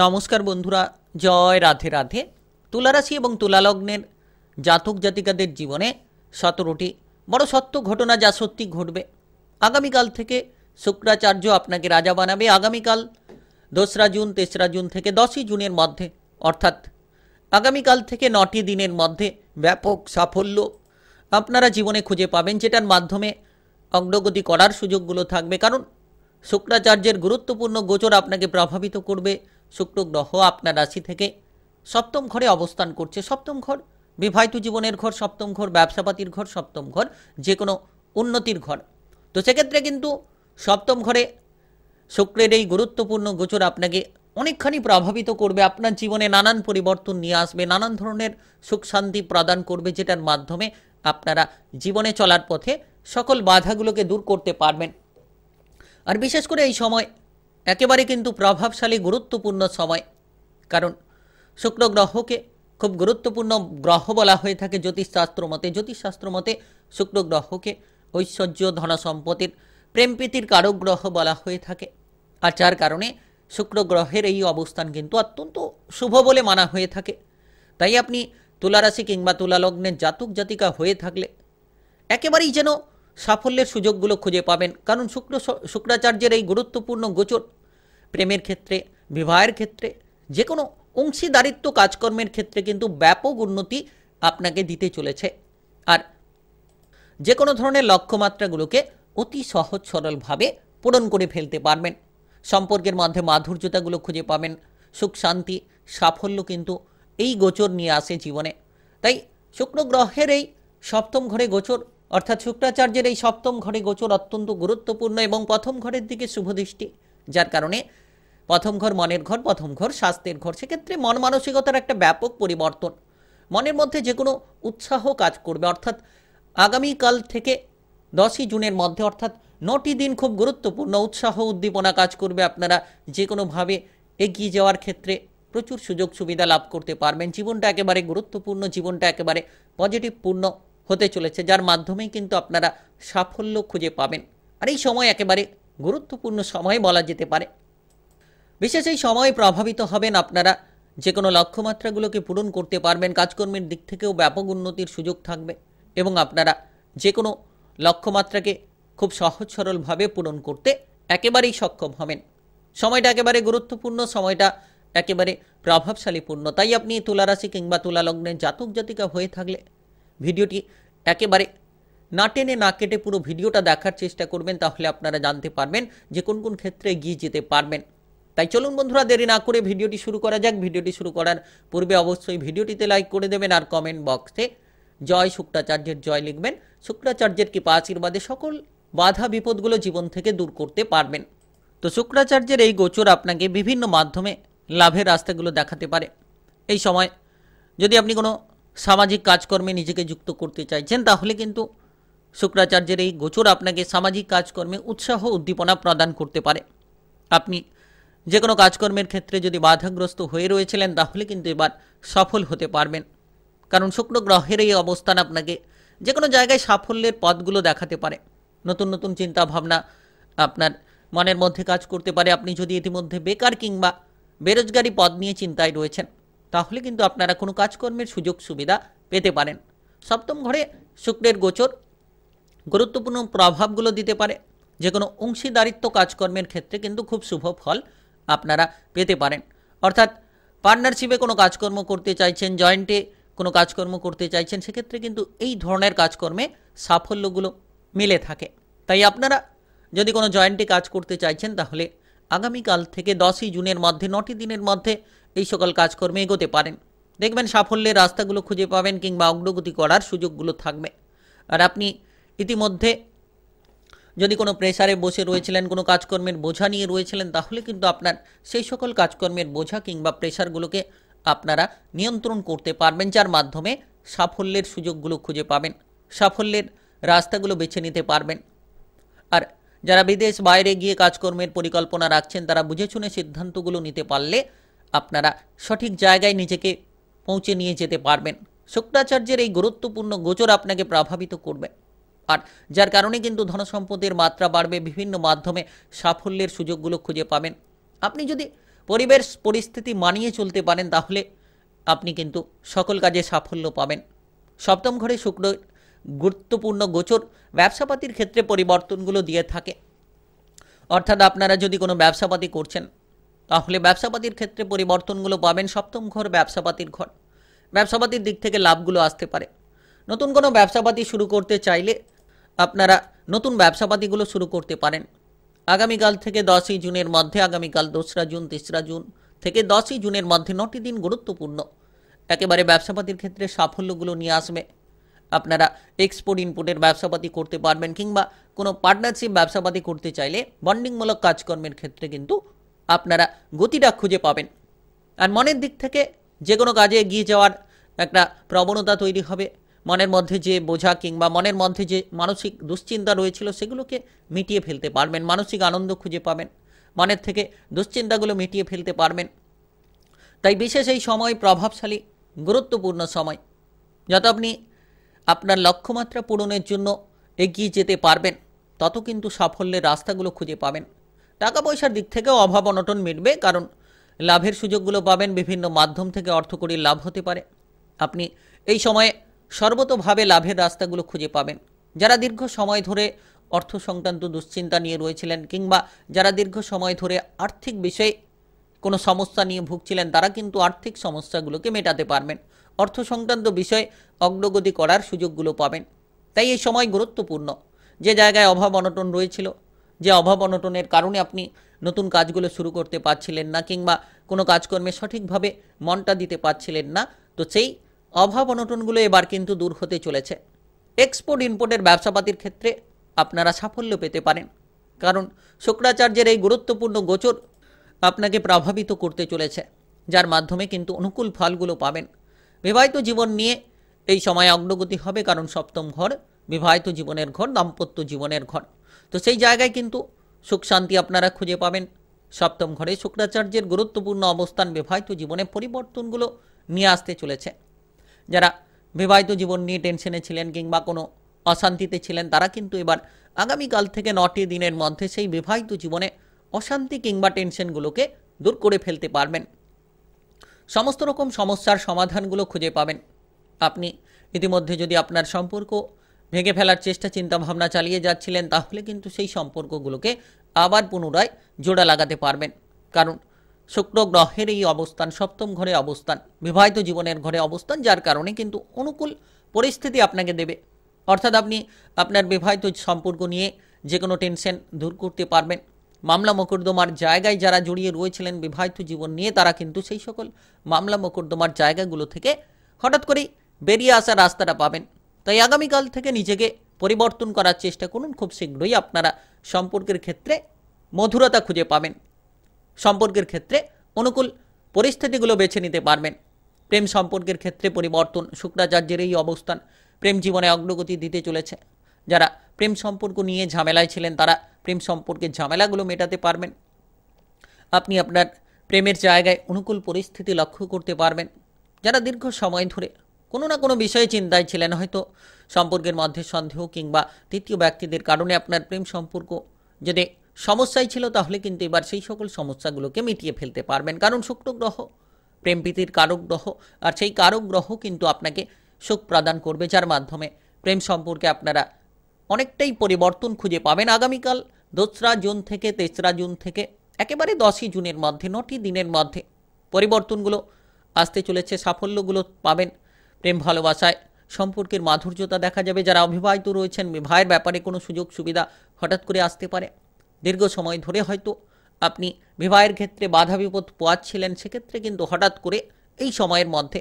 নমস্কার বন্ধুরা, জয় রাধে রাধে। তুলা রাশি এবং তুলা লগ্নের জাতক জাতিকাদের জীবনে 17টি বড় সত্য ঘটনা যা সত্যি ঘটবে। আগামীকাল থেকে শুক্রাচার্য আপনাকে রাজা বানাবে। আগামীকাল 2রা জুন, 3রা জুন থেকে 10ই জুনের মধ্যে, অর্থাৎ আগামীকাল থেকে 9টি দিনের মধ্যে ব্যাপক সাফল্য আপনারা জীবনে খুঁজে পাবেন, যেটার মাধ্যমে অগ্রগতি করার সুযোগগুলো থাকবে। কারণ শুক্রাচার্যের গুরুত্বপূর্ণ গোচর আপনাকে প্রভাবিত করবে। শুক্র গ্রহ আপনার রাশি থেকে সপ্তম ঘরে অবস্থান করছে। সপ্তম ঘর বিবাহিত জীবনের ঘর, সপ্তম ঘর ব্যবসাপাতির ঘর, সপ্তম ঘর যে কোনো উন্নতির ঘর। তো সেক্ষেত্রে কিন্তু সপ্তম ঘরে শুক্রের এই গুরুত্বপূর্ণ গোচর আপনাকে অনেকখানি প্রভাবিত করবে। আপনার জীবনে নানান পরিবর্তন নিয়ে আসবে, নানান ধরনের সুখ শান্তি প্রদান করবে, যেটার মাধ্যমে আপনারা জীবনে চলার পথে সকল বাধাগুলোকে দূর করতে পারবেন। আর বিশেষ করে এই সময় একেবারে কিন্তু প্রভাবশালী গুরুত্বপূর্ণ সময়, কারণ শুক্র গ্রহকে খুব গুরুত্বপূর্ণ গ্রহ বলা হয়ে থাকে জ্যোতিষশাস্ত্র মতে। জ্যোতিষশাস্ত্র মতে শুক্র গ্রহকে ঐশ্বর্য, ধন সম্পত্তির, প্রেম প্রীতির কারক গ্রহ বলা হয়ে থাকে। আর যার কারণে শুক্র গ্রহের এই অবস্থান কিন্তু অত্যন্ত শুভ বলে মানা হয়ে থাকে। তাই আপনি তুলারাশি কিংবা তুলা লগ্নের জাতক জাতিকা হয়ে থাকলে একেবারেই যেন সাফল্যের সুযোগগুলো খুঁজে পাবেন। কারণ শুক্রাচার্যের এই গুরুত্বপূর্ণ গোচর প্রেমের ক্ষেত্রে, বিবাহের ক্ষেত্রে, যে কোনো অংশীদারিত্ব কাজকর্মের ক্ষেত্রে কিন্তু ব্যাপক উন্নতি আপনাকে দিতে চলেছে। আর যে কোনো ধরনের লক্ষ্যমাত্রাগুলোকে অতি সহজ সরলভাবে পূরণ করে ফেলতে পারবেন। সম্পর্কের মধ্যে মাধুর্যতাগুলো খুঁজে পাবেন। সুখ শান্তি সাফল্য কিন্তু এই গোচর নিয়ে আসে জীবনে। তাই শুক্র গ্রহের এই সপ্তম ঘরে গোচর, অর্থাৎ শুক্রাচার্যের এই সপ্তম ঘরে গোচর অত্যন্ত গুরুত্বপূর্ণ এবং প্রথম ঘরের দিকে শুভদৃষ্টি, যার কারণে প্রথম ঘর মনের ঘর, প্রথম ঘর স্বাস্থ্যের ঘর। সেক্ষেত্রে মন মানসিকতার একটা ব্যাপক পরিবর্তন, মনের মধ্যে যে কোনো উৎসাহ কাজ করবে। অর্থাৎ আগামীকাল থেকে 10ই জুনের মধ্যে, অর্থাৎ 9টি দিন খুব গুরুত্বপূর্ণ। উৎসাহ উদ্দীপনা কাজ করবে। আপনারা যে কোনোভাবে এগিয়ে যাওয়ার ক্ষেত্রে প্রচুর সুযোগ সুবিধা লাভ করতে পারবেন। জীবনটা একেবারে গুরুত্বপূর্ণ, জীবনটা একেবারে পজিটিভ পূর্ণ হতে চলেছে, যার মাধ্যমেই কিন্তু আপনারা সাফল্য খুঁজে পাবেন। আর এই সময় একেবারে গুরুত্বপূর্ণ সময় বলা যেতে পারে। বিশেষ এই সময় প্রভাবিত হবেন আপনারা যে কোনো লক্ষ্যমাত্রাগুলোকে পূরণ করতে পারবেন। কাজকর্মের দিক থেকেও ব্যাপক উন্নতির সুযোগ থাকবে এবং আপনারা যে কোনো লক্ষ্যমাত্রাকে খুব সহজ সরলভাবে পূরণ করতে একেবারেই সক্ষম হবেন। সময়টা একেবারে গুরুত্বপূর্ণ, সময়টা একেবারে প্রভাবশালীপূর্ণ। তাই আপনি তুলারাশি কিংবা তুলা লগ্নের জাতক জাতিকা হয়ে থাকলে ভিডিওটি একেবারে না টেনে না কেটে পুরো ভিডিওটা দেখার চেষ্টা করবেন, তাহলে আপনারা জানতে পারবেন যে কোন কোন ক্ষেত্রে এগিয়ে যেতে পারবেন। তাই চলুন বন্ধুরা, দেরি না করে ভিডিওটি শুরু করা যাক। ভিডিওটি শুরু করার পূর্বে অবশ্যই ভিডিওটিতে লাইক করে দেবেন আর কমেন্ট বক্সে জয় শুক্রাচার্যের জয় লিখবেন। শুক্রাচার্যের কৃপা আশীর্বাদে সকল বাধা বিপদগুলো জীবন থেকে দূর করতে পারবেন। তো শুক্রাচার্যের এই গোচর আপনাকে বিভিন্ন মাধ্যমে লাভের রাস্তাগুলো দেখাতে পারে। এই সময় যদি আপনি কোনো সামাজিক কাজকর্মে নিজেকে যুক্ত করতে চাইছেন, তাহলে কিন্তু শুক্রাচার্যের এই গোচর আপনাকে সামাজিক কাজকর্মে উৎসাহ উদ্দীপনা প্রদান করতে পারে। আপনি যে কোনো কাজকর্মের ক্ষেত্রে যদি বাধাগ্রস্ত হয়ে রয়েছিলেন, তাহলে কিন্তু এবার সফল হতে পারবেন। কারণ শুক্র গ্রহের এই অবস্থান আপনাকে যে কোনো জায়গায় সাফল্যের পথগুলো দেখাতে পারে। নতুন নতুন চিন্তা ভাবনা আপনার মনের মধ্যে কাজ করতে পারে। আপনি যদি ইতিমধ্যে বেকার কিংবা বেরোজগারি পদ নিয়ে চিন্তায় রয়েছেন, তাহলে কিন্তু আপনারা কোনো কাজকর্মের সুযোগ সুবিধা পেতে পারেন। সপ্তম ঘরে শুক্রের গোচর গুরুত্বপূর্ণ প্রভাবগুলো দিতে পারে। যে কোনো অংশীদারিত্ব কাজকর্মের ক্ষেত্রে কিন্তু খুব শুভ ফল আপনারা পেতে পারেন। অর্থাৎ পার্টনারশিপে কোনো কাজকর্ম করতে চাইছেন, জয়েন্টে কোনো কাজকর্ম করতে চাইছেন, সেক্ষেত্রে কিন্তু এই ধরনের কাজকর্মে সাফল্যগুলো মিলে থাকে। তাই আপনারা যদি কোনো জয়েন্টে কাজ করতে চাইছেন, তাহলে আগামীকাল থেকে 10ই জুনের মধ্যে 9টি দিনের মধ্যে এই সকল কাজকর্মে এগোতে পারেন। দেখবেন সাফল্যের রাস্তাগুলো খুঁজে পাবেন কিংবা অগ্রগতি করার সুযোগগুলো থাকবে। আর আপনি ইতিমধ্যে যদি কোনো প্রেসারে বসে রয়েছিলেন, কোনো কাজকর্মের বোঝা নিয়ে রয়েছিলেন, তাহলে কিন্তু আপনার সেই সকল কাজকর্মের বোঝা কিংবা প্রেসারগুলোকে আপনারা নিয়ন্ত্রণ করতে পারবেন, যার মাধ্যমে সাফল্যের সুযোগগুলো খুঁজে পাবেন, সাফল্যের রাস্তাগুলো বেছে নিতে পারবেন। আর যারা বিদেশ বাইরে গিয়ে কাজকর্মের পরিকল্পনা রাখছেন, তারা বুঝে শুনে সিদ্ধান্তগুলো নিতে পারলে আপনারা সঠিক জায়গায় নিজেকে পৌঁছে নিয়ে যেতে পারবেন। শুক্রাচার্যের এই গুরুত্বপূর্ণ গোচর আপনাকে প্রভাবিত করবে, আর যার কারণে কিন্তু ধনসম্পদের মাত্রা বাড়বে। বিভিন্ন মাধ্যমে সাফল্যের সুযোগগুলো খুঁজে পাবেন। আপনি যদি পরিবেশ পরিস্থিতি মানিয়ে চলতে পারেন, তাহলে আপনি কিন্তু সকল কাজে সাফল্য পাবেন। সপ্তম ঘরে শুক্র গুরুত্বপূর্ণ গোচর ব্যবসাপাতির ক্ষেত্রে পরিবর্তনগুলো দিয়ে থাকে। অর্থাৎ আপনারা যদি কোনো ব্যবসাপাতি করছেন, তাহলে ব্যবসাপাতির ক্ষেত্রে পরিবর্তনগুলো পাবেন। সপ্তম ঘর ব্যবসাপাতির ঘর, ব্যবসাপাতির দিক থেকে লাভগুলো আসতে পারে। নতুন কোনো ব্যবসাপাতি শুরু করতে চাইলে আপনারা নতুন ব্যবসাপাতিগুলো শুরু করতে পারেন। আগামীকাল থেকে 10ই জুনের মধ্যে, আগামীকাল 2রা জুন, 3রা জুন থেকে 10ই জুনের মধ্যে 9টি দিন গুরুত্বপূর্ণ, একেবারে ব্যবসাপাতির ক্ষেত্রে সাফল্যগুলো নিয়ে আসবে। আপনারা এক্সপোর্ট ইনপুটের ব্যবসাপাতি করতে পারবেন, কিংবা কোনো পার্টনারশিপ ব্যবসাপাতি করতে চাইলে বন্ডিংমূলক কাজকর্মের ক্ষেত্রে কিন্তু আপনারা গতিটা খুঁজে পাবেন। আর মনের দিক থেকে যে কোনো কাজে এগিয়ে যাওয়ার একটা প্রবণতা তৈরি হবে। মনের মধ্যে যে বোঝা কিংবা মনের মধ্যে যে মানসিক দুশ্চিন্তা রয়েছিল সেগুলোকে মিটিয়ে ফেলতে পারবেন, মানসিক আনন্দ খুঁজে পাবেন, মনের থেকে দুশ্চিন্তাগুলো মিটিয়ে ফেলতে পারবেন। তাই বিশেষ এই সময় প্রভাবশালী, গুরুত্বপূর্ণ সময়। যত আপনি আপনার লক্ষ্যমাত্রা পূরণের জন্য এগিয়ে যেতে পারবেন, তত কিন্তু সাফল্যের রাস্তাগুলো খুঁজে পাবেন। টাকা পয়সার দিক থেকেও অভাব অনটন মিটবে, কারণ লাভের সুযোগগুলো পাবেন। বিভিন্ন মাধ্যম থেকে অর্থকরী লাভ হতে পারে। আপনি এই সময়ে সর্বতোভাবে লাভের রাস্তাগুলো খুঁজে পাবেন। যারা দীর্ঘ সময় ধরে অর্থ সংক্রান্ত দুশ্চিন্তা নিয়ে রয়েছিলেন, কিংবা যারা দীর্ঘ সময় ধরে আর্থিক বিষয়ে কোনো সমস্যা নিয়ে ভুগছিলেন, তারা কিন্তু আর্থিক সমস্যাগুলোকে মেটাতে পারবেন। অর্থ সংক্রান্ত বিষয়ে অগ্রগতি করার সুযোগগুলো পাবেন। তাই এই সময় গুরুত্বপূর্ণ। যে জায়গায় অভাব অনটন রয়েছিল, যে অভাব অনটনের কারণে আপনি নতুন কাজগুলো শুরু করতে পারছিলেন না, কিংবা কোনো কাজকর্মে সঠিকভাবে মনটা দিতে পারছিলেন না, তো সেই অভাব অনটনগুলো এবার কিন্তু দূর হতে চলেছে। এক্সপোর্ট ইনপোর্টের ব্যবসাপাতির ক্ষেত্রে আপনারা সাফল্য পেতে পারেন, কারণ শুক্রাচার্যের এই গুরুত্বপূর্ণ গোচর আপনাকে প্রভাবিত করতে চলেছে, যার মাধ্যমে কিন্তু অনুকূল ফলগুলো পাবেন। বিবাহিত জীবন নিয়ে এই সময় অগ্রগতি হবে, কারণ সপ্তম ঘর বিবাহিত জীবনের ঘর, দাম্পত্য জীবনের ঘর। তো সেই জায়গায় কিন্তু সুখ শান্তি আপনারা খুঁজে পাবেন। সপ্তম ঘরে শুক্রাচার্যের গুরুত্বপূর্ণ অবস্থান বিবাহিত জীবনে পরিবর্তনগুলো নিয়ে আসতে চলেছে। যারা বিবাহিত জীবন নিয়ে টেনশনে ছিলেন কিংবা কোনো অশান্তিতে ছিলেন, তারা কিন্তু এবার আগামীকাল থেকে 9টি দিনের মধ্যে সেই বিবাহিত জীবনে অশান্তি কিংবা টেনশনগুলোকে দূর করে ফেলতে পারবেন। সমস্ত রকম সমস্যার সমাধানগুলো খুঁজে পাবেন। আপনি ইতিমধ্যে যদি আপনার সম্পর্ক ভেঙে ফেলার চেষ্টা চিন্তাভাবনা চালিয়ে যাচ্ছিলেন, তাহলে কিন্তু সেই সম্পর্কগুলোকে আবার পুনরায় জোড়া লাগাতে পারবেন, কারণ শুক্র গ্রহের এই অবস্থান, সপ্তম ঘরে অবস্থান, বিবাহিত জীবনের ঘরে অবস্থান, যার কারণে কিন্তু অনুকূল পরিস্থিতি আপনাকে দেবে। অর্থাৎ আপনি আপনার বিবাহিত সম্পর্ক নিয়ে যে কোনো টেনশন দূর করতে পারবেন। মামলা মোকদ্দমার জায়গায় যারা জড়িয়ে রয়েছিলেন বিবাহিত জীবন নিয়ে, তারা কিন্তু সেই সকল মামলা মোকদ্দমার জায়গাগুলো থেকে হঠাৎ করেই বেরিয়ে আসার রাস্তাটা পাবেন। তাই আগামীকাল থেকে নিজেকে পরিবর্তন করার চেষ্টা করুন। খুব শীঘ্রই আপনারা সম্পর্কের ক্ষেত্রে মধুরতা খুঁজে পাবেন, সম্পর্কের ক্ষেত্রে অনুকূল পরিস্থিতিগুলো বেছে নিতে পারবেন। প্রেম সম্পর্কের ক্ষেত্রে পরিবর্তন, শুক্রাচার্যের এই অবস্থান প্রেম জীবনে অগ্রগতি দিতে চলেছে। যারা প্রেম সম্পর্ক নিয়ে ঝামেলায় ছিলেন, তারা প্রেম সম্পর্কের ঝামেলাগুলো মেটাতে পারবেন। আপনি আপনার প্রেমের জায়গায় অনুকূল পরিস্থিতি লক্ষ্য করতে পারবেন। যারা দীর্ঘ সময় ধরে কোনো না কোনো বিষয়ে চিন্তায় ছিলেন, হয়তো সম্পর্কের মধ্যে সন্দেহ কিংবা তৃতীয় ব্যক্তিদের কারণে আপনার প্রেম সম্পর্ক যদি সমস্যায় ছিল, তাহলে কিন্তু এবার সেই সকল সমস্যাগুলোকে মিটিয়ে ফেলতে পারবেন, কারণ শুক্র গ্রহ প্রেম প্রীতির কারক গ্রহ, আর সেই কারক গ্রহ কিন্তু আপনাকে সুখ প্রদান করবে, যার মাধ্যমে প্রেম সম্পর্কে আপনারা অনেকটাই পরিবর্তন খুঁজে পাবেন। আগামীকাল 2রা জুন থেকে 3রা জুন থেকে একেবারে 10ই জুনের মধ্যে 9টি দিনের মধ্যে পরিবর্তনগুলো আসতে চলেছে, সাফল্যগুলো পাবেন। প্রেম ভালোবাসায় সম্পর্কের মাধুর্যতা দেখা যাবে। যারা অবিবাহিত রয়েছেন, বিবাহের ব্যাপারে কোনো সুযোগ সুবিধা হঠাৎ করে আসতে পারে। দীর্ঘ সময় ধরে হয়তো আপনি বিবাহের ক্ষেত্রে বাধা বিপদ পোয়াচ্ছিলেন, সেক্ষেত্রে কিন্তু হঠাৎ করে এই সময়ের মধ্যে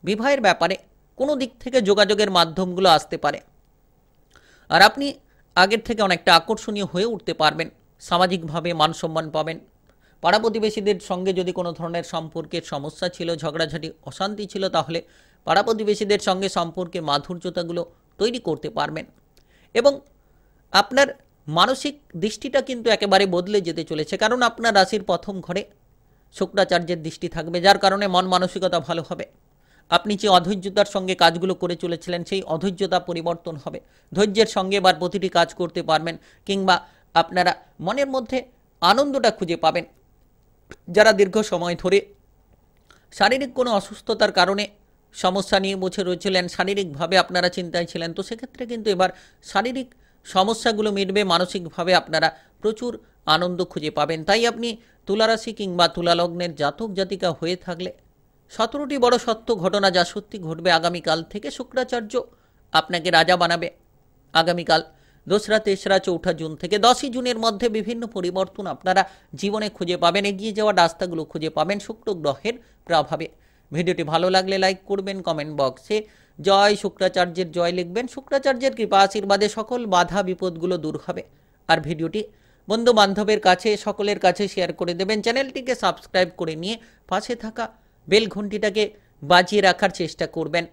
বিবাহের ব্যাপারে কোনো দিক থেকে যোগাযোগের মাধ্যমগুলো আসতে পারে, আর আপনি আগের থেকে অনেকটা আকর্ষণীয় হয়ে উঠতে পারবেন। সামাজিকভাবে মান সম্মান পাবেন। পাড়া প্রতিবেশীদের সঙ্গে যদি কোনো ধরনের সম্পর্কের সমস্যা ছিল, ঝগড়াঝাটি অশান্তি ছিল, তাহলে পাড়া প্রতিবেশীদের সঙ্গে সম্পর্কের মাধুর্যতাগুলো তৈরি করতে পারবেন। এবং আপনার মানসিক দৃষ্টিটা কিন্তু একেবারে বদলে যেতে চলেছে, কারণ আপনার রাশির প্রথম ঘরে শুক্রাচার্যের দৃষ্টি থাকবে, যার কারণে মন মানসিকতা ভালো হবে। আপনি যে অধৈর্যতার সঙ্গে কাজগুলো করে চলেছিলেন, সেই অধৈর্যতা পরিবর্তন হবে। ধৈর্যের সঙ্গে এবার প্রতিটি কাজ করতে পারবেন, কিংবা আপনারা মনের মধ্যে আনন্দটা খুঁজে পাবেন। যারা দীর্ঘ সময় ধরে শারীরিক কোনো অসুস্থতার কারণে সমস্যা নিয়ে বসে রয়েছিলেন, শারীরিকভাবে আপনারা চিন্তায় ছিলেন, তো সেক্ষেত্রে কিন্তু এবার শারীরিক সমস্যাগুলো মিটবে, মানসিকভাবে আপনারা প্রচুর আনন্দ খুঁজে পাবেন। তাই আপনি তুলারাশি কিংবা তুলালগ্নের জাতক জাতিকা হয়ে থাকলে 17টি বড় সত্য ঘটনা যা সত্যি ঘটবে আগামীকাল থেকে শুক্রাচার্য আপনাকে রাজা বানাবে। আগামীকাল 2রা 3রা 4ঠা জুন থেকে 10ই জুনের মধ্যে বিভিন্ন পরিবর্তন আপনারা জীবনে খুঁজে পাবেন, এগিয়ে যাওয়ার রাস্তাগুলো খুঁজে পাবেন শুক্র গ্রহের প্রভাবে। ভিডিওটি ভালো লাগলে লাইক করবেন, কমেন্ট বক্সে জয় শুক্রাচার্যের জয় লিখবেন। শুক্রাচার্যের কৃপা আশীর্বাদে সকল বাধা বিপদগুলো দূর হবে। আর ভিডিওটি বন্ধু বান্ধবের কাছে সকলের কাছে শেয়ার করে দেবেন। চ্যানেলটিকে সাবস্ক্রাইব করে নিয়ে পাশে থাকা বেল ঘন্টিটাকে বাজিয়ে রাখার চেষ্টা করবেন।